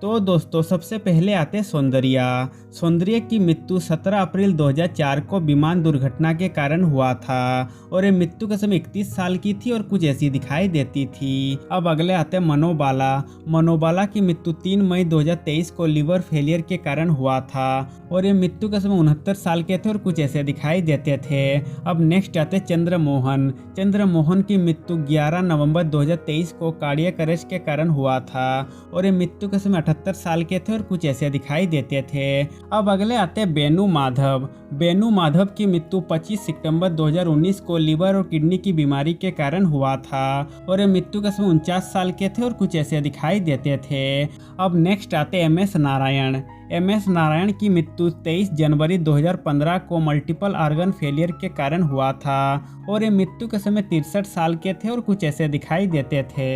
तो दोस्तों सबसे पहले आते हैं सौंदर्या। सौंदर्या की मृत्यु 17 अप्रैल 2004 को विमान दुर्घटना के कारण हुआ था और ये मृत्यु के समय 31 साल की थी और कुछ ऐसी दिखाई देती थी। अब अगले आते हैं मनोबाला। मनोबाला की मृत्यु 3 मई 2023 को लिवर फेलियर के कारण हुआ था और ये मृत्यु के समय 69 साल के थे और कुछ ऐसे दिखाई देते थे। अब नेक्स्ट आते हैं चंद्रमोहन। चंद्रमोहन की मृत्यु 11 नवंबर 2023 को कार्डियक अरेस्ट के कारण हुआ था और ये मृत्यु के समय 78 साल के थे और कुछ ऐसे दिखाई देते थे। अब अगले आते हैं बेनू माधव। बेनू माधव की मृत्यु 25 सितंबर 2019 को लिवर और किडनी की बीमारी के कारण हुआ था और ये मृत्यु के समय 49 साल के थे और कुछ ऐसे दिखाई देते थे। अब नेक्स्ट आते हैं M S Narayan. M S Narayan की मृत्यु 23 जनवरी 2015 को मल्टीपल ऑर्गन फेलियर के कारण हुआ था और ये मृत्यु के समय 63 साल के थे और कुछ ऐसे दिखाई देते थे।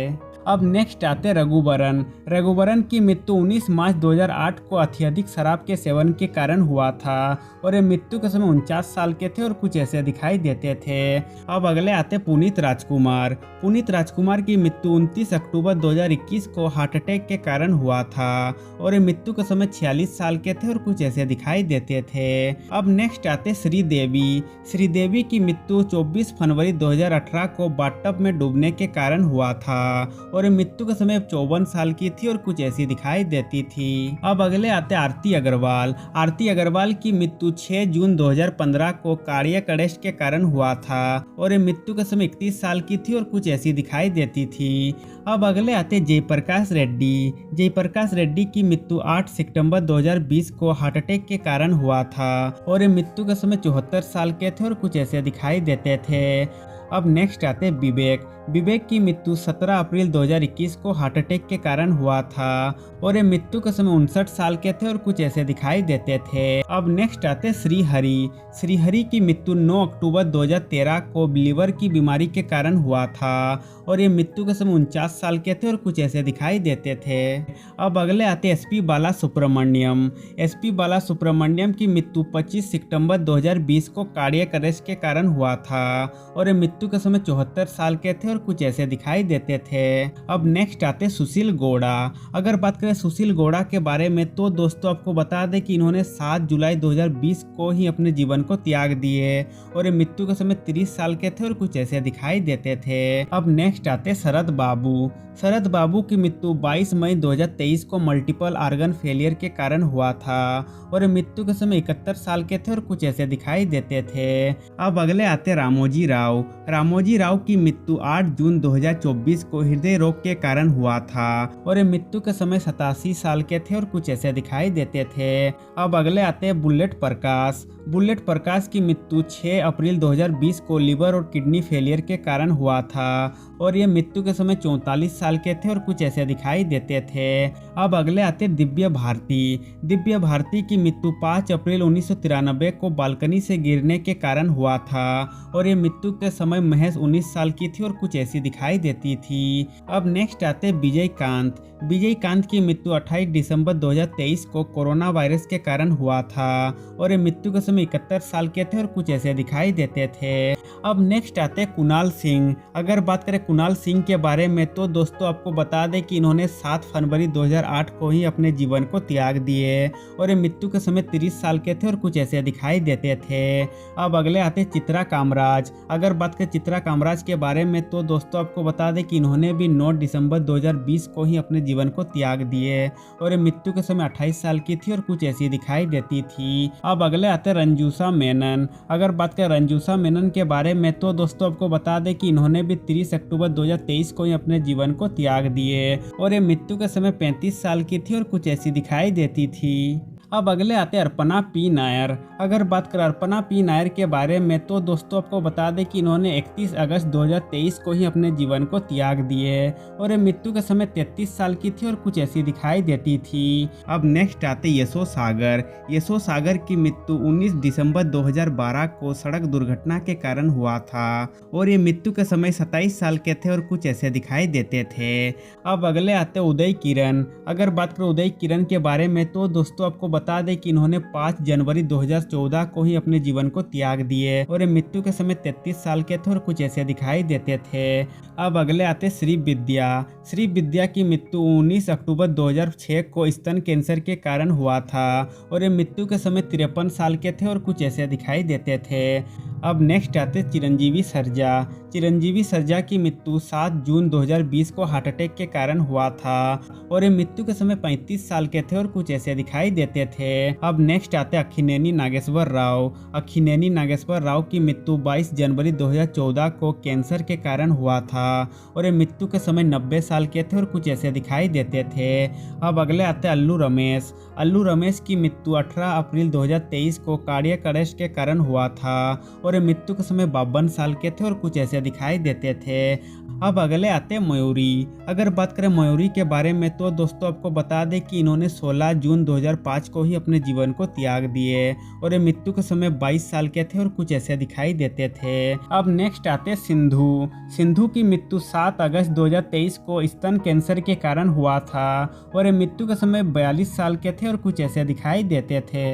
अब नेक्स्ट आते रघुवरन। रघुवरन की मृत्यु 19 मार्च 2008 को अत्यधिक शराब के सेवन के कारण हुआ था और ये मृत्यु के समय 49 साल के थे और कुछ ऐसे दिखाई देते थे। अब अगले आते पुनीत राजकुमार। पुनीत राजकुमार की मृत्यु 29 अक्टूबर 2021 को हार्ट अटैक के कारण हुआ था और ये मृत्यु के समय 46 साल के थे और कुछ ऐसे दिखाई देते थे। अब नेक्स्ट आते श्रीदेवी। श्रीदेवी की मृत्यु 24 फरवरी 2018 को बाथटब में डूबने के कारण हुआ था और मृत्यु के समय 54 साल की थी और कुछ ऐसी दिखाई देती थी। अब अगले आते आरती अग्रवाल। आरती अग्रवाल की मृत्यु 6 जून 2015 को कार्डियक अरेस्ट के कारण हुआ था और मृत्यु के समय 31 साल की थी और कुछ ऐसी दिखाई देती थी। अब अगले आते जयप्रकाश रेड्डी। जयप्रकाश रेड्डी की मृत्यु 8 सितंबर 2020 को हार्ट अटैक के कारण हुआ था और मृत्यु के समय 74 साल के थे और कुछ ऐसे दिखाई देते थे। अब नेक्स्ट आते विवेक। विवेक की मृत्यु 17 अप्रैल 2021 को हार्ट अटैक के कारण हुआ था और मृत्यु के समय 59 साल के थे और कुछ ऐसे दिखाई देते थे। अब नेक्स्ट आते श्रीहरि। श्रीहरि की मृत्यु 9 अक्टूबर 2013 को लीवर की बीमारी के कारण हुआ था और ये मृत्यु के समय 49 साल के थे और कुछ ऐसे दिखाई देते थे। अब अगले आते एसपी बाला सुब्रमण्यम। एसपी बाला सुब्रमण्यम की मृत्यु 25 सितंबर 2020 को कार्डियक अरेस्ट के कारण हुआ था और मृत्यु के समय 74 साल के थे और कुछ ऐसे दिखाई देते थे। अब नेक्स्ट आते सुशील गौड़ा। अगर बात करें सुशील गौड़ा के बारे में तो दोस्तों आपको बता दें कि इन्होंने 7 जुलाई 2020 को ही अपने जीवन को त्याग दिए और मृत्यु के समय 30 साल के थे और कुछ ऐसे दिखाई देते थे। अब नेक्स्ट आते शरद बाबू। शरद बाबू की मृत्यु 22 मई 2023 को मल्टीपल ऑर्गन फेलियर के कारण हुआ था और मृत्यु के समय 71 साल के थे और कुछ ऐसे दिखाई देते थे। अब अगले आते रामोजी राव। रामोजी राव की मृत्यु 8 जून 2024 को हृदय रोग के कारण हुआ था और मृत्यु के समय 87 साल के थे और कुछ ऐसे दिखाई देते थे। अब अगले आते बुलेट प्रकाश। बुलेट प्रकाश की मृत्यु 6 अप्रैल 2020 को लिवर और किडनी फेलियर के कारण हुआ था और ये मृत्यु के समय 44 साल के थे और कुछ ऐसे दिखाई देते थे। अब अगले आते दिव्या भारती। दिव्या भारती की मृत्यु 5 अप्रैल 1993 को बालकनी से गिरने के कारण हुआ था और ये मृत्यु के समय महज 19 साल की थी और कुछ ऐसी दिखाई देती थी। अब नेक्स्ट आते विजयकांत। विजयकांत की मृत्यु 28 दिसंबर 2023 को कोरोना वायरस के कारण हुआ था और ये मृत्यु के समय 71 साल के थे और कुछ ऐसे दिखाई देते थे। अब नेक्स्ट आते कुणाल सिंह। अगर बात करें कुणाल सिंह के बारे में तो दोस्तों आपको बता दें कि इन्होंने 7 फरवरी 2008 को ही अपने जीवन को त्याग दिए और ये मृत्यु के समय 30 साल के थे और कुछ ऐसे दिखाई देते थे। अब अगले आते चित्रा कामराज। अगर बात करें चित्रा कामराज के बारे में तो दोस्तों आपको बता दें कि इन्होंने भी 9 दिसंबर 2020 को ही अपने जीवन को त्याग दिए और ये मृत्यु के समय 28 साल की थी और कुछ ऐसी दिखाई देती थी। अब अगले आते रंजूसा मेनन। अगर बात करें रंजूसा मेनन के बारे में तो दोस्तों आपको बता दें कि इन्होंने भी 30 अक्टूबर 2023 को ही अपने जीवन को त्याग दिए और ये मृत्यु के समय 35 साल की थी और कुछ ऐसी दिखाई देती थी। अब अगले आते अर्पणा पी नायर। अगर बात करें अर्पणा पी नायर के बारे में तो दोस्तों आपको बता दें कि इन्होंने 31 अगस्त 2023 को ही अपने जीवन को त्याग दिए और ये मृत्यु के समय 33 साल की थी और कुछ ऐसी दिखाई देती थी। अब नेक्स्ट आते यशो सागर। यशो सागर की मृत्यु 19 दिसंबर 2012 को सड़क दुर्घटना के कारण हुआ था और ये मृत्यु के समय 27 साल के थे और कुछ ऐसे दिखाई देते थे। अब अगले आते उदय किरण। अगर बात करें उदय किरण के बारे में तो दोस्तों आपको बता दें कि इन्होंने 5 जनवरी 2014 को ही अपने जीवन को त्याग दिए और ये मृत्यु के समय 33 साल के थे और कुछ ऐसे दिखाई देते थे। अब अगले आते श्री विद्या। श्री विद्या की मृत्यु 19 अक्टूबर 2006 को स्तन कैंसर के कारण हुआ था और ये मृत्यु के समय 53 साल के थे और कुछ ऐसे दिखाई देते थे। अब नेक्स्ट आते चिरंजीवी सरजा। चिरंजीवी सरजा की मृत्यु 7 जून 2020 को हार्ट अटैक के कारण हुआ था और ये मृत्यु के समय 35 साल के थे और कुछ ऐसे दिखाई देते थे। अब नेक्स्ट आते अक्खिनेनी नागेश्वर राव। अक्खिनेनी नागेश्वर राव की मृत्यु 22 जनवरी 2014 को कैंसर के कारण हुआ था और ये मृत्यु के समय 90 साल के थे और कुछ ऐसे दिखाई देते थे। अब अगले आते अल्लू रमेश। अल्लू रमेश की मृत्यु 18 अप्रैल 2023 को कार्डियक अरेस्ट के कारण हुआ था और मृत्यु के समय 52 साल के थे और कुछ ऐसे दिखाई देते थे। अब अगले आते मयूरी। अगर बात करें मयूरी के बारे में तो दोस्तों आपको बता दें कि इन्होंने 16 जून 2005 को ही अपने जीवन को त्याग दिए और ये मृत्यु के समय 22 साल के थे और कुछ ऐसे दिखाई देते थे। अब नेक्स्ट आते सिंधु। सिंधु की मृत्यु 7 अगस्त 2023 को स्तन कैंसर के कारण हुआ था और ये मृत्यु के समय 42 साल के थे और कुछ ऐसे दिखाई देते थे।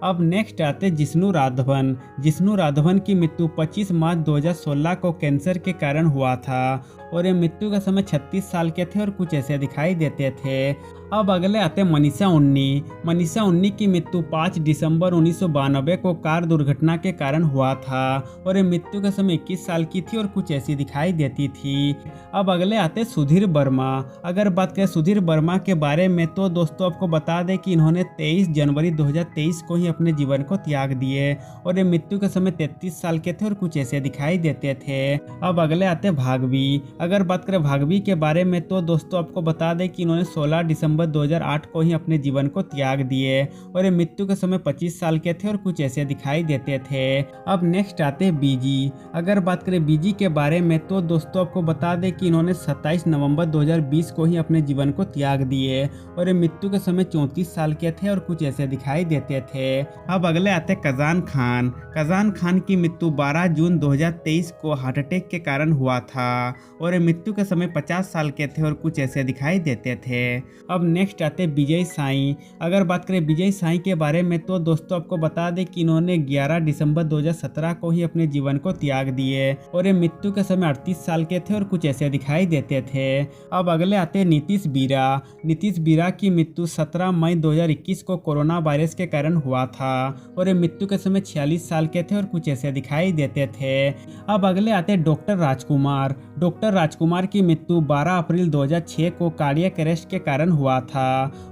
अब नेक्स्ट आते जिष्णु राघवन। जिष्णु राघवन की मृत्यु 25 मार्च 2016 को कैंसर के कारण हुआ था और ये मृत्यु का समय 36 साल के थे और कुछ ऐसे दिखाई देते थे। अब अगले आते मनीषा उन्नी। मनीषा उन्नी की मृत्यु 5 दिसंबर 1992 को कार दुर्घटना के कारण हुआ था और ये मृत्यु के समय 21 साल की थी और कुछ ऐसी दिखाई देती थी। अब अगले आते सुधीर वर्मा। अगर बात करें सुधीर वर्मा के बारे में तो दोस्तों आपको बता दें कि इन्होंने 23 जनवरी 2023 को ही अपने जीवन को त्याग दिए और ये मृत्यु के समय 33 साल के थे और कुछ ऐसे दिखाई देते थे। अब अगले आते भागवी। अगर बात करें भागवी के बारे में तो दोस्तों आपको बता दें कि इन्होंने 16 दिसंबर 2008 को ही अपने जीवन को त्याग दिए और ये मृत्यु के समय 25 साल के थे और कुछ ऐसे दिखाई देते थे। अब नेक्स्ट आते बीजी। अगर बात करें बीजी के बारे में तो दोस्तों आपको बता दें कि इन्होंने 27 नवंबर 2020 को ही अपने जीवन को त्याग दिए और ये मृत्यु के समय 34 साल के थे और कुछ ऐसे दिखाई देते थे। अब अगले आते कजान खान। कजान खान की मृत्यु 12 जून 2023 को हार्ट अटैक के कारण हुआ था और ये मृत्यु के समय 50 साल के थे और कुछ ऐसे दिखाई देते थे। अब नेक्स्ट आते विजय साई। अगर बात करें विजय साई के बारे में तो दोस्तों आपको बता दें कि इन्होंने 11 दिसंबर 2017 को ही अपने जीवन को त्याग दिए और ये मृत्यु के समय 38 साल के थे और कुछ ऐसे दिखाई देते थे। अब अगले आते नीतीश बीरा। नीतीश बीरा की मृत्यु 17 मई 2021 को कोरोना वायरस के कारण हुआ था और ये मृत्यु के समय 46 साल के थे और कुछ ऐसे दिखाई देते थे। अब अगले आते डॉक्टर राजकुमार। डॉक्टर राजकुमार की मृत्यु 12 अप्रैल 2006 को कार्डियक अरेस्ट के कारण हुआ था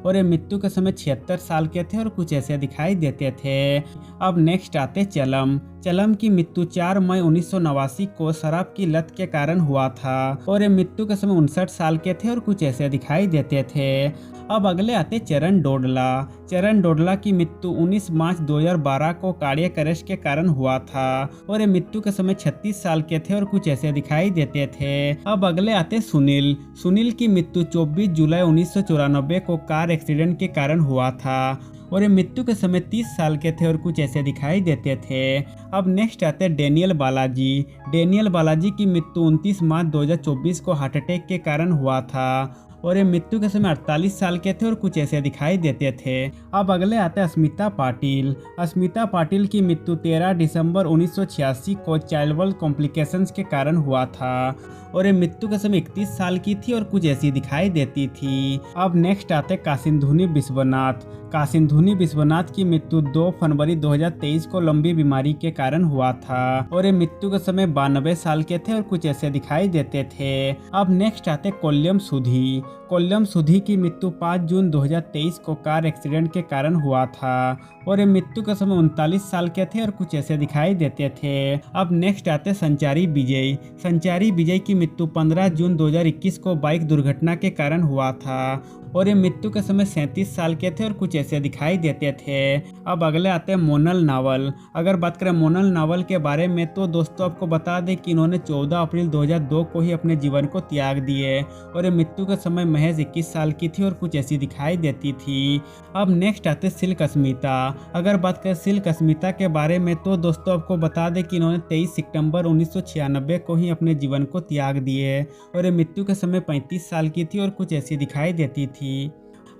और ये मृत्यु के समय 76 साल के थे और कुछ ऐसे दिखाई देते थे। अब नेक्स्ट आते चलम। चलम की मृत्यु 4 मई 1989 को शराब की लत के कारण हुआ था और ये मृत्यु के समय 59 साल के थे और कुछ ऐसे दिखाई देते थे। अब अगले आते चरण डोडला। चरण डोडला की मृत्यु 19 मार्च 2012 को कार्डियक अरेस्ट के कारण हुआ था और ये मृत्यु के समय 36 साल के थे और कुछ ऐसे दिखाई देते थे। अब अगले आते सुनील। सुनील की मृत्यु 24 जुलाई 1994 को कार एक्सीडेंट के कारण हुआ था और ये मृत्यु के समय 30 साल के थे और कुछ ऐसे दिखाई देते थे। अब नेक्स्ट आते डेनियल बालाजी। डेनियल बालाजी की मृत्यु 29 मार्च 2024 को हार्ट अटैक के कारण हुआ था और ये मृत्यु के समय 48 साल के थे और कुछ ऐसे दिखाई देते थे। अब अगले आते अस्मिता पाटिल। अस्मिता पाटिल की मृत्यु 13 दिसंबर 1986 को चाइल्ड कॉम्प्लिकेशंस के कारण हुआ था और ये मृत्यु के समय 31 साल की थी और कुछ ऐसी दिखाई देती थी। अब नेक्स्ट आते कासिंधुनी विश्वनाथ। कासिंधुनी विश्वनाथ की मृत्यु 2 फरवरी 2023 को लंबी बीमारी के कारण हुआ था और ये मृत्यु के समय 92 साल के थे और कुछ ऐसे दिखाई देते थे। अब नेक्स्ट आते कोल्यम सुधी। कोल्यम सुधी की मृत्यु 5 जून 2023 को कार एक्सीडेंट के कारण हुआ था और ये मृत्यु के समय 39 साल के थे और कुछ ऐसे दिखाई देते थे। अब नेक्स्ट आते संचारी विजय। संचारी विजय की मृत्यु 15 जून 2021 को बाइक दुर्घटना के कारण हुआ था और ये मृत्यु के समय 37 साल के थे और कुछ ऐसे दिखाई देते थे। अब अगले आते हैं मोनल नावल। अगर बात करें मोनल नावल के बारे में तो दोस्तों आपको बता दें कि इन्होंने 14 अप्रैल 2002 को ही अपने जीवन को त्याग दिए और ये मृत्यु के समय महज 21 साल की थी और कुछ ऐसी दिखाई देती थी। अब नेक्स्ट आते सिल्क अस्मिता। अगर बात करें सिल्क अस्मिता के बारे में तो दोस्तों आपको बता दें कि इन्होंने 23 सितंबर 1996 को ही अपने जीवन को त्याग दिए और ये मृत्यु के समय 35 साल की थी और कुछ ऐसी दिखाई देती थी।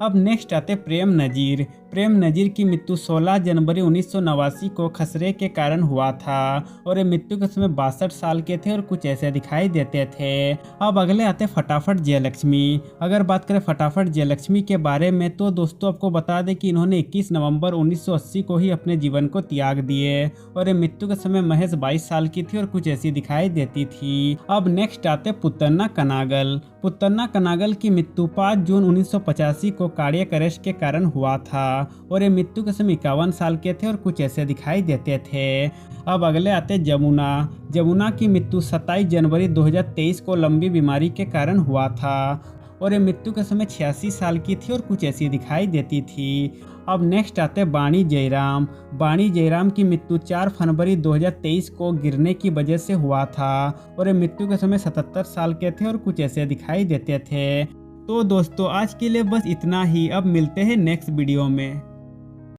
अब नेक्स्ट आते प्रेम नज़ीर। प्रेम नज़ीर की मृत्यु 16 जनवरी 1989 को खसरे के कारण हुआ था और ये मृत्यु के समय 62 साल के थे और कुछ ऐसे दिखाई देते थे। अब अगले आते फटाफट जयलक्ष्मी। अगर बात करें फटाफट जयलक्ष्मी के बारे में तो दोस्तों आपको बता दें कि इन्होंने 21 नवंबर 1980 को ही अपने जीवन को त्याग दिए और ये मृत्यु के समय महज 22 साल की थी और कुछ ऐसी दिखाई देती थी। अब नेक्स्ट आते पुतन्ना कनागल। पुतन्ना कनागल की मृत्यु 5 जून 1985 को कार्डियक अरेस्ट के कारण हुआ था और ये मृत्यु के समय 51 साल के थे और कुछ ऐसे दिखाई देते थे। अब अगले आते जमुना। जमुना की मृत्यु 27 जनवरी 2023 को लंबी बीमारी के कारण हुआ था और ये मृत्यु के समय 86 साल की थी और कुछ ऐसी दिखाई देती थी। अब नेक्स्ट आते बाणी जयराम। बाणी जयराम की मृत्यु 4 फरवरी 2023 को गिरने की वजह से हुआ था और ये मृत्यु के समय 77 साल के थे और कुछ ऐसे दिखाई देते थे। तो दोस्तों आज के लिए बस इतना ही। अब मिलते हैं नेक्स्ट वीडियो में।